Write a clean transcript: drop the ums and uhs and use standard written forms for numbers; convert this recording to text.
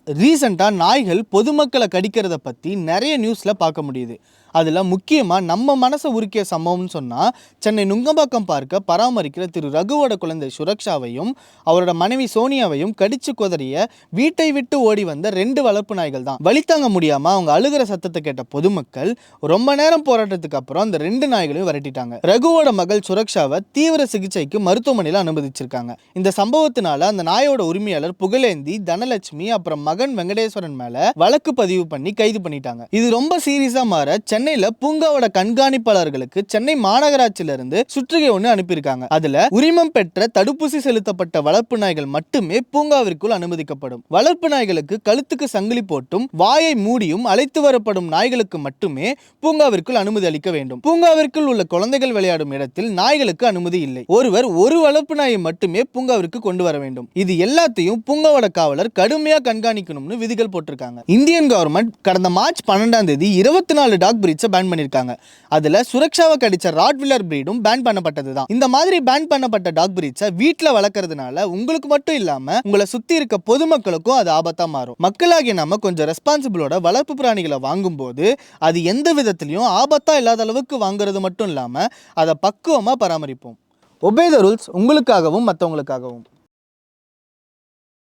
ரீசெண்டாக நாய்கள் பொதுமக்களை கடிக்கிறத பற்றி நிறைய நியூஸில் பார்க்க முடியுது. அதில் முக்கியமாக நம்ம மனசை உருக்கிய சம்பவம்னு சொன்னால், சென்னை நுங்கம்பாக்கம் பார்க்க பராமரிக்கிற திரு ரகுவோட குழந்தை சுரக்ஷாவையும் அவரோட மனைவி சோனியாவையும் கடிச்சு குதறிய வீட்டை விட்டு ஓடி வந்த 2 வளர்ப்பு நாய்கள் தான். வழி தாங்க முடியாமல் அவங்க அழுகிற சத்தத்தை கேட்ட பொதுமக்கள் ரொம்ப நேரம் போராட்டத்துக்கு அப்புறம் அந்த 2 நாய்களையும் விரட்டிட்டாங்க. ரகுவோட மகள் சுரக்ஷாவை தீவிர சிகிச்சைக்கு மருத்துவமனையில் அனுமதிச்சிருக்காங்க. இந்த சம்பவத்தினால அந்த நாயோட உரிமையாளர் புகழேந்தி, தனலட்சுமி அப்புறம் மகன் வெங்கடேஸ்வரன் மேல வழக்கு பதிவு பண்ணி கைது பண்ணிட்டாங்க. இது ரொம்ப சீரியஸா மாற சென்னையில பூங்காவோட கண்காணிப்பாளர்களுக்கு சென்னை மாநகராட்சியில இருந்து சுற்றுகை ஒன்று அனுப்பியிருக்காங்க. அதுல உரிமம் பெற்ற தடுப்பூசி செலுத்தப்பட்ட வளர்ப்பு நாய்கள் மட்டுமே பூங்காவிற்குள் அனுமதிக்கப்படும். வளர்ப்பு நாய்களுக்கு கழுத்துக்கு சங்கிலி போட்டும் வாயை மூடியும் அழைத்து வரப்படும் நாய்களுக்கு மட்டுமே பூங்காவிற்குள் அனுமதி அளிக்க வேண்டும். பூங்காவிற்குள் உள்ள குழந்தைகள் விளையாடும் இடத்தில் நாய்களுக்கு அனுமதி இல்லை. ஒருவர் ஒரு வளர்ப்பு நாயை மட்டுமே பூங்காவிற்கு கொண்டு வர வேண்டும். இது எல்லாத்தையும் பூங்காவோட காவலர் கடுமையா கண்காணிக்கணும்னு விதிகள் போட்டிருக்காங்க. இந்தியன் கவர்மெண்ட் கடந்த மார்ச் 12ஆம் தேதி 24 டாக் பிரீட்ஸை பேன் பண்ணிருக்காங்க. அதுல சுரக்ஷாவை கடிச்ச ராட்வில்லர் பிரீடும் பேன் பண்ணப்பட்டதுதான். இந்த மாதிரி பேன் பண்ணப்பட்ட டாக் பிரீட்ஸை வீட்டுல வளர்க்கறதுனால உங்களுக்கு மட்டும் இல்லாம உங்களை சுத்தி இருக்க பொதுமக்களுக்கும் அது ஆபத்தா மாறும். மக்களாகிய நாம கொஞ்சம் ரெஸ்பான்சிபிளோட வளர்ப்பு பிராணிகளை வாங்கும் போது அது எந்த விதத்திலையும் ஆபத்தா இல்லாத அளவுக்கு வாங்குறது மட்டும் இல்லாம அதை பக்குவமா பராமரிப்போம். ஒபே த ரூல்ஸ், உங்களுக்காகவும் மற்றவங்களுக்காகவும்.